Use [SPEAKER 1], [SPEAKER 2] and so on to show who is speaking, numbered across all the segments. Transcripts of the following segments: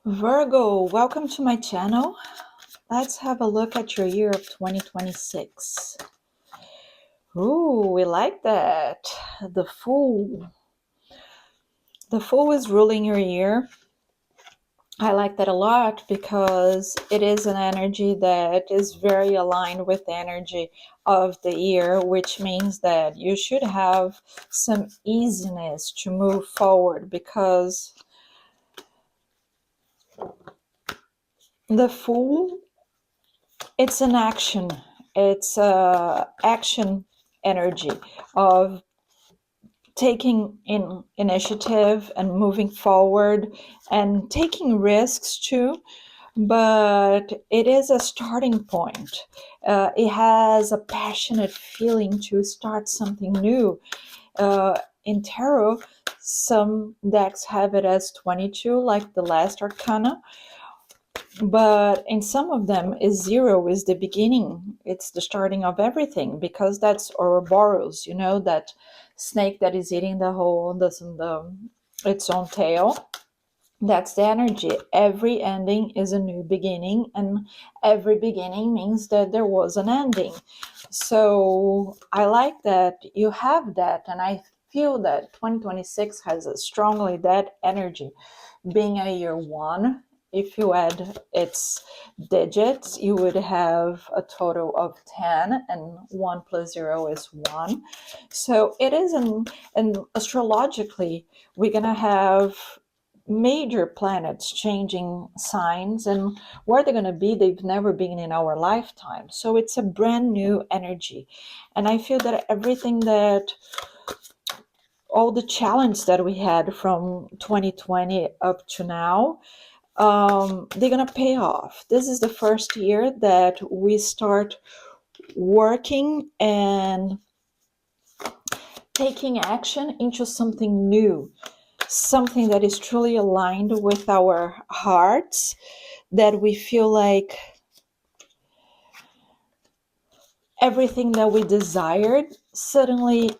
[SPEAKER 1] Virgo, welcome to my channel. Let's have a look at your year of 2026. Ooh, we like that. The Fool. The Fool is ruling your year. I like that a lot because it is an energy that is very aligned with the energy of the year, which means that you should have some easiness to move forward because the Fool, it's an action. It's action energy of taking in initiative and moving forward and taking risks too. But it is a starting point. It has a passionate feeling to start something new. In tarot, some decks have it as 22, like the last arcana, but in some of them is zero is the beginning. It's the starting of everything because that's Ouroboros, that snake that is eating its own tail. That's the energy. Every ending is a new beginning, and every beginning means that there was an ending. So I like that you have that, and I feel that 2026 has a strongly that energy. Being a year one, if you add its digits, you would have a total of 10, and 1 plus 0 is 1. So it is, and astrologically, we're going to have major planets changing signs, and where they're going to be, they've never been in our lifetime. So it's a brand new energy. And I feel that all the challenge that we had from 2020 up to now, they're going to pay off. This is the first year that we start working and taking action into something new, something that is truly aligned with our hearts, that we feel like everything that we desired suddenly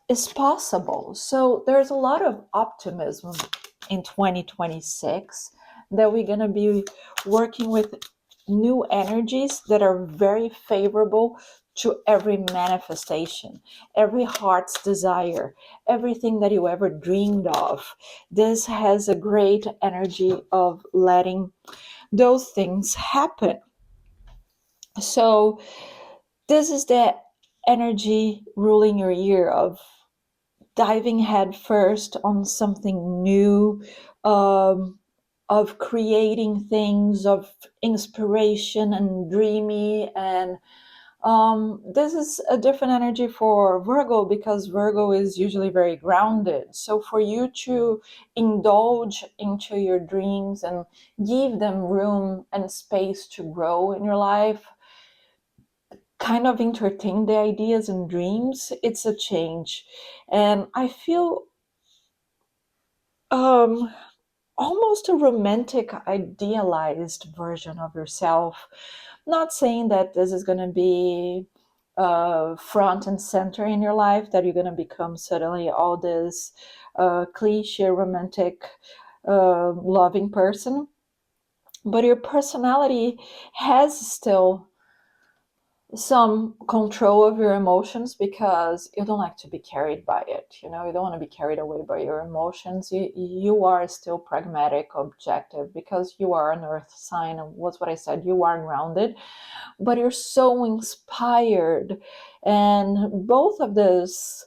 [SPEAKER 1] is possible. So there's a lot of optimism in 2026 that we're going to be working with new energies that are very favorable to every manifestation, every heart's desire, everything that you ever dreamed of. This has a great energy of letting those things happen. So this is the energy ruling your year of diving head first on something new, of creating things, of inspiration and dreamy. And this is a different energy for Virgo because Virgo is usually very grounded. So for you to indulge into your dreams and give them room and space to grow in your life, kind of entertain the ideas and dreams, it's a change. And I feel almost a romantic, idealized version of yourself. Not saying that this is going to be front and center in your life, that you're going to become suddenly all this cliche, romantic, loving person, but your personality has still some control of your emotions because you don't like to be carried by it. You don't want to be carried away by your emotions. You are still pragmatic, objective, because you are an earth sign, and what's what I said, you are grounded, but you're so inspired. And both of those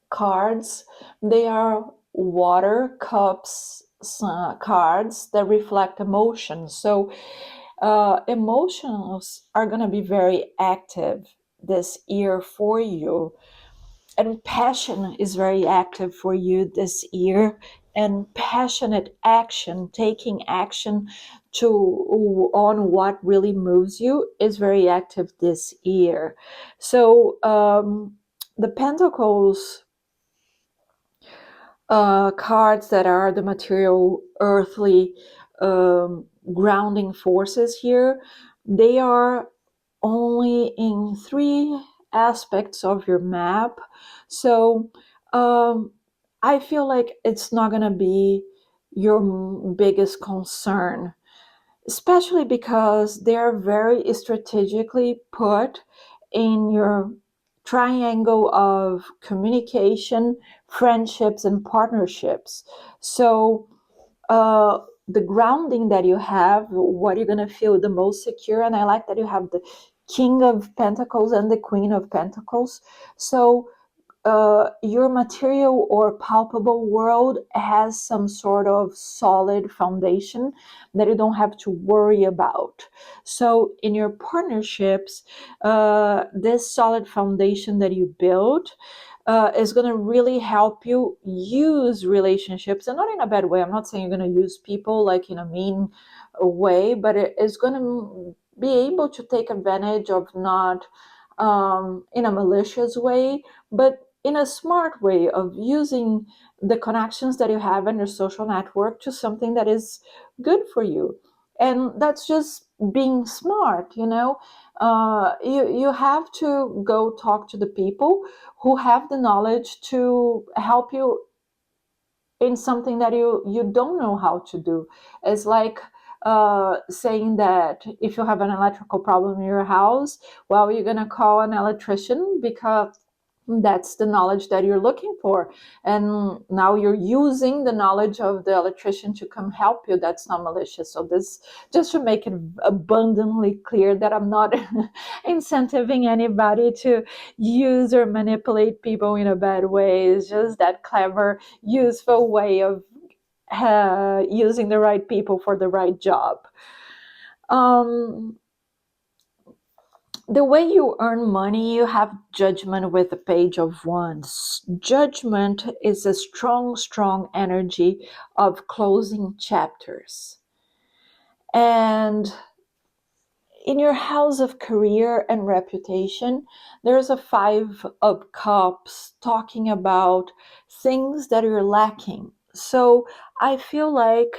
[SPEAKER 1] cards, they are water cups cards that reflect emotions. So emotions are going to be very active this year for you, and passion is very active for you this year, and passionate action, taking action to on what really moves you, is very active this year. So the pentacles cards, that are the material, earthly, grounding forces here, they are only in 3 aspects of your map. So I feel like it's not going to be your biggest concern, especially because they're very strategically put in your triangle of communication, friendships, and partnerships. So, uh, the grounding that you have, what you're going to feel the most secure. And I like that you have the King of Pentacles and the Queen of Pentacles. So, your material or palpable world has some sort of solid foundation that you don't have to worry about. So, in your partnerships, this solid foundation that you build is going to really help you use relationships, and not in a bad way. I'm not saying you're going to use people like in a mean way, but it is going to be able to take advantage of, not in a malicious way, but in a smart way of using the connections that you have in your social network to something that is good for you. And that's just being smart, you know. You have to go talk to the people who have the knowledge to help you in something that you don't know how to do. It's like saying that if you have an electrical problem in your house, well, you're going to call an electrician because that's the knowledge that you're looking for, and now you're using the knowledge of the electrician to come help you. That's not malicious. So this, just to make it abundantly clear that I'm not incentivizing anybody to use or manipulate people in a bad way. It's just that clever, useful way of using the right people for the right job. Um, the way you earn money, you have Judgment with the Page of Wands. Judgment is a strong, strong energy of closing chapters. And in your house of career and reputation, there's a Five of Cups talking about things that you're lacking. So I feel like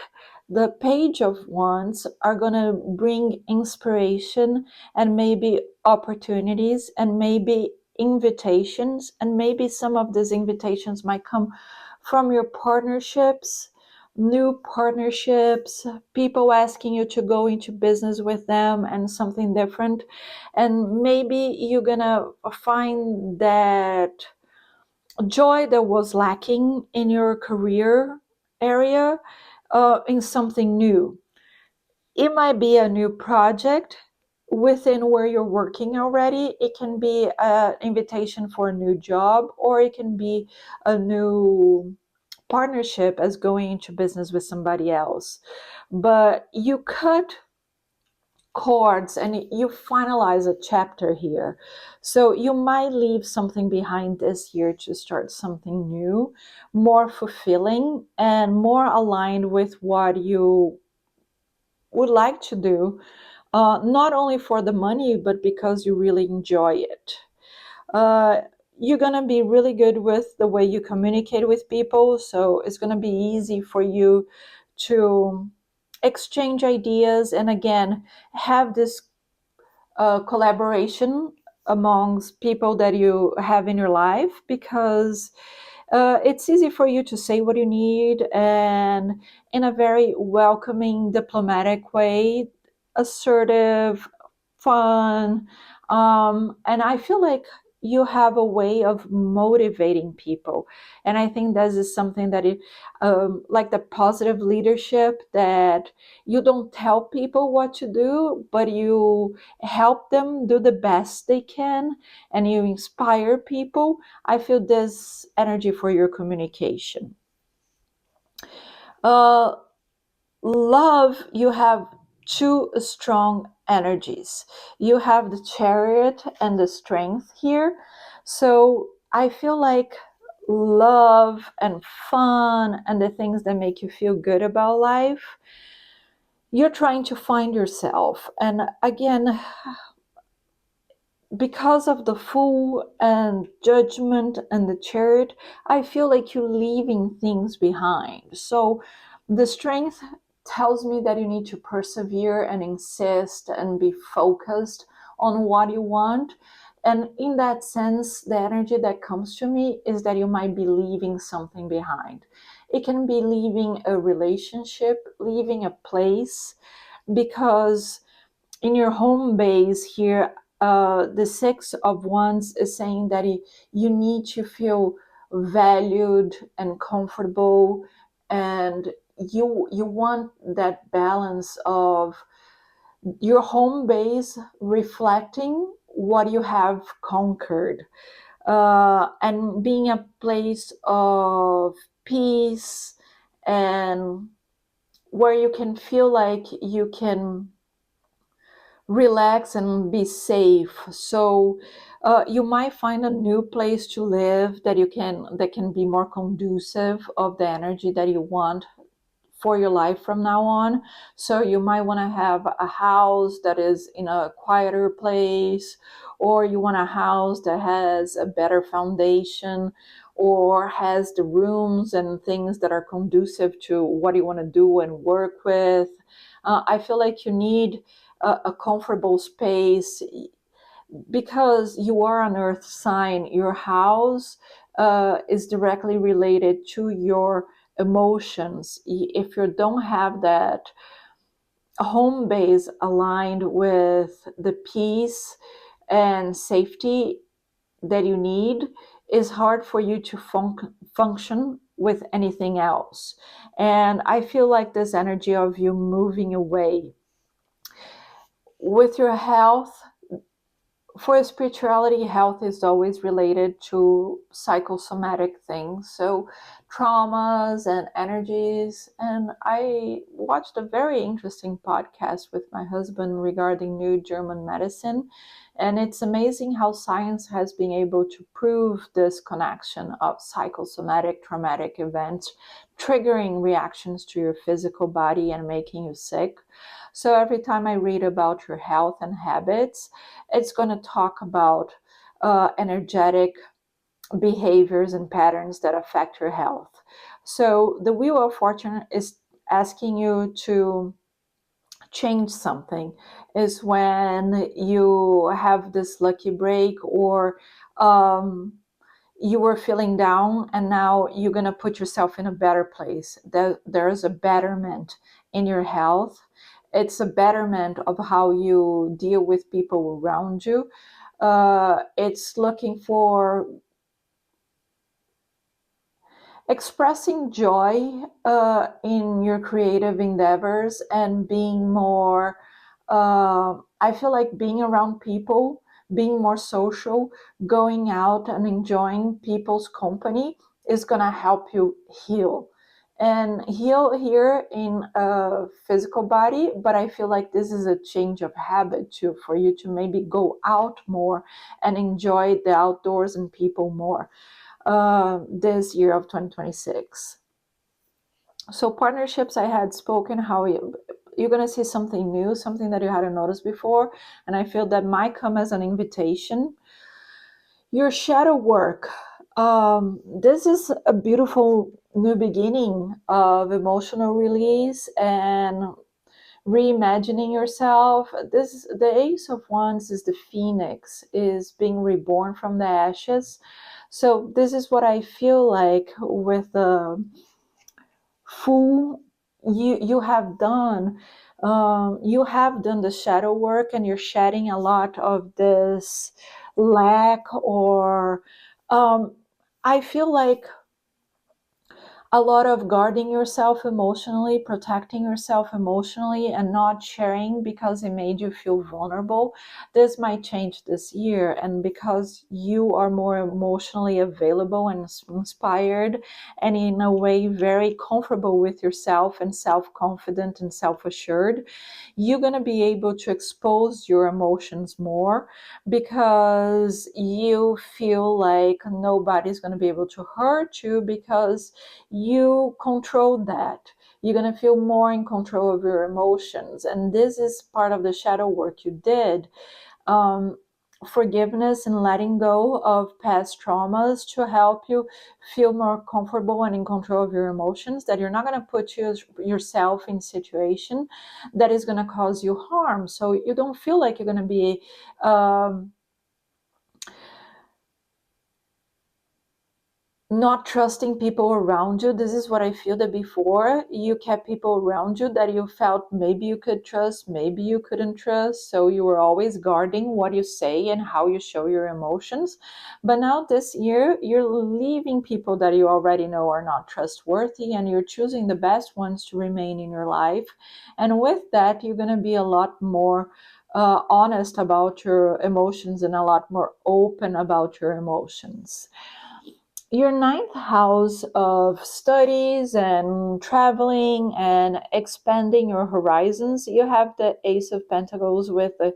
[SPEAKER 1] the Page of Wands are going to bring inspiration and maybe opportunities and maybe invitations. And maybe some of these invitations might come from your partnerships, new partnerships, people asking you to go into business with them and something different. And maybe you're gonna find that joy that was lacking in your career area in something new. It might be a new project within where you're working already. It can be an invitation for a new job, or it can be a new partnership as going into business with somebody else. But you cut cords and you finalize a chapter here. So you might leave something behind this year to start something new, more fulfilling and more aligned with what you would like to do, not only for the money, but because you really enjoy it. Uh, you're going to be really good with the way you communicate with people. So it's going to be easy for you to exchange ideas and, again, have this collaboration amongst people that you have in your life, because it's easy for you to say what you need, and in a very welcoming, diplomatic way, assertive, fun. And I feel like you have a way of motivating people. And I think this is something that like the positive leadership, that you don't tell people what to do, but you help them do the best they can, and you inspire people. I feel this energy for your communication. Uh, Love, you have two strong energies. You have the Chariot and the Strength here. So I feel like love and fun and the things that make you feel good about life, you're trying to find yourself. And again, because of the Fool and Judgment and the Chariot, I feel like you're leaving things behind. So the Strength tells me that you need to persevere and insist and be focused on what you want. And in that sense, the energy that comes to me is that you might be leaving something behind. It can be leaving a relationship, leaving a place, because in your home base here, the Six of Wands is saying that you need to feel valued and comfortable, and you want that balance of your home base reflecting what you have conquered, and being a place of peace, and where you can feel like you can relax and be safe. So you might find a new place to live that can be more conducive of the energy that you want for your life from now on. So you might want to have a house that is in a quieter place, or you want a house that has a better foundation, or has the rooms and things that are conducive to what you want to do and work with. I feel like you need a comfortable space, because you are an earth sign. Your house is directly related to your emotions. If you don't have that home base aligned with the peace and safety that you need, it's hard for you to function with anything else. And I feel like this energy of you moving away with your health. For spirituality, health is always related to psychosomatic things, so traumas and energies. And I watched a very interesting podcast with my husband regarding new German medicine, and it's amazing how science has been able to prove this connection of psychosomatic traumatic events triggering reactions to your physical body and making you sick. So every time I read about your health and habits, it's going to talk about energetic behaviors and patterns that affect your health. So the Wheel of Fortune is asking you to change something, is when you have this lucky break, or um, you were feeling down and now you're going to put yourself in a better place. There's a betterment in your health. It's a betterment of how you deal with people around you. It's looking for expressing joy in your creative endeavors, and being more, I feel like being around people, being more social, going out and enjoying people's company is going to help you heal. And heal here in a physical body, but I feel like this is a change of habit too, for you to maybe go out more and enjoy the outdoors and people more this year of 2026. So partnerships, I had spoken how you're going to see something new, something that you hadn't noticed before, and I feel that might come as an invitation. Your shadow work. This is a beautiful new beginning of emotional release and reimagining yourself. This, the Ace of Wands, is the phoenix, is being reborn from the ashes. So this is what I feel like with the full, you have done. You have done the shadow work, and you're shedding a lot of this lack, or I feel like a lot of guarding yourself emotionally, protecting yourself emotionally, and not sharing because it made you feel vulnerable. This might change this year, and because you are more emotionally available and inspired, and in a way very comfortable with yourself and self-confident and self-assured, you're going to be able to expose your emotions more, because you feel like nobody's going to be able to hurt you, because you control that. You're going to feel more in control of your emotions. And this is part of the shadow work you did. Um, Forgiveness and letting go of past traumas to help you feel more comfortable and in control of your emotions, that you're not going to put yourself in situation that is going to cause you harm. So you don't feel like you're going to be um, not trusting people around you. This is what I feel, that before you kept people around you that you felt maybe you could trust, maybe you couldn't trust. So you were always guarding what you say and how you show your emotions. But now this year, you're leaving people that you already know are not trustworthy, and you're choosing the best ones to remain in your life. And with that, you're going to be a lot more honest about your emotions and a lot more open about your emotions. Your ninth house of studies and traveling and expanding your horizons, you have the Ace of Pentacles with the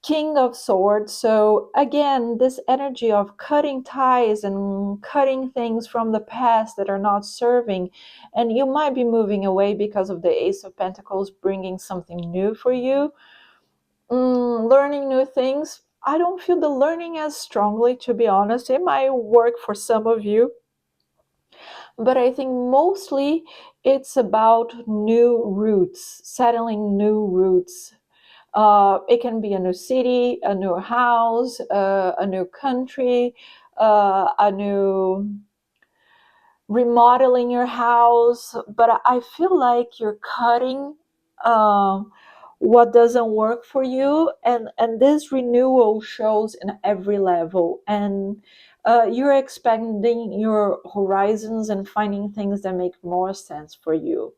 [SPEAKER 1] King of Swords. So again, this energy of cutting ties and cutting things from the past that are not serving, and you might be moving away because of the Ace of Pentacles bringing something new for you. Learning new things, I don't feel the learning as strongly, to be honest. It might work for some of you, but I think mostly it's about new roots, settling new roots. It can be a new city, a new house, a new country, a new remodeling your house. But I feel like you're cutting what doesn't work for you, and this renewal shows in every level, and you're expanding your horizons and finding things that make more sense for you.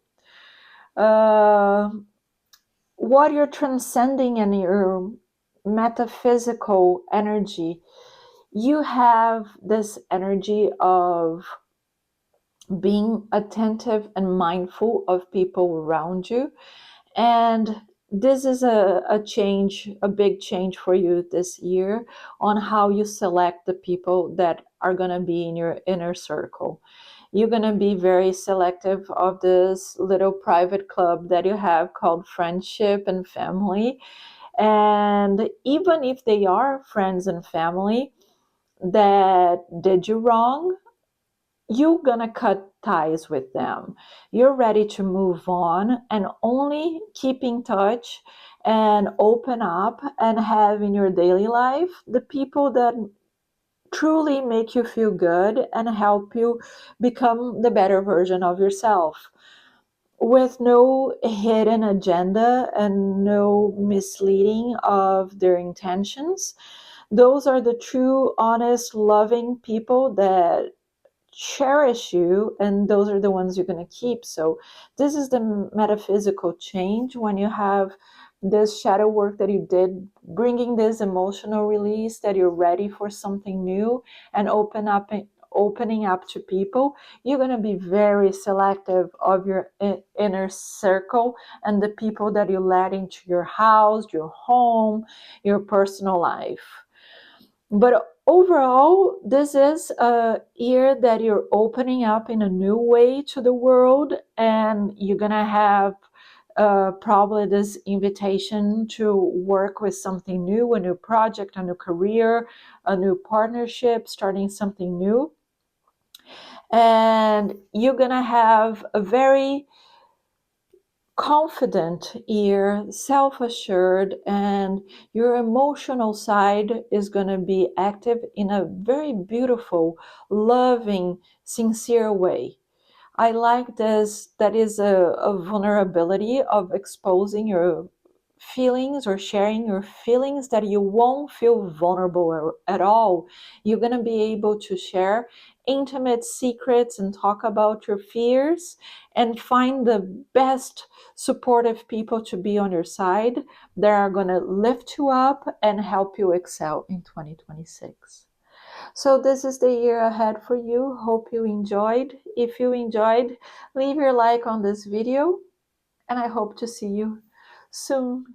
[SPEAKER 1] uh, what you're transcending in your metaphysical energy, you have this energy of being attentive and mindful of people around you. And this is a change, a big change for you this year, on how you select the people that are going to be in your inner circle. You're going to be very selective of this little private club that you have called friendship and family. And even if they are friends and family that did you wrong, you're gonna cut ties with them. You're ready to move on and only keep in touch and open up and have in your daily life the people that truly make you feel good and help you become the better version of yourself, with no hidden agenda and no misleading of their intentions. Those are the true, honest, loving people that cherish you, and those are the ones you're going to keep. So this is the metaphysical change when you have this shadow work that you did, bringing this emotional release, that you're ready for something new and opening up to people. You're going to be very selective of your inner circle and the people that you let into your house, your home, your personal life. But overall, this is a year that you're opening up in a new way to the world, and you're gonna have probably this invitation to work with something new, a new project, a new career, a new partnership, starting something new. And you're gonna have a very confident ear, self assured, and your emotional side is going to be active in a very beautiful, loving, sincere way. I like this. That is a vulnerability of exposing your feelings or sharing your feelings, that you won't feel vulnerable at all. You're going to be able to share intimate secrets and talk about your fears and find the best supportive people to be on your side that are going to lift you up and help you excel in 2026. So this is the year ahead for you. Hope you enjoyed. If you enjoyed, leave your like on this video, and I hope to see you soon.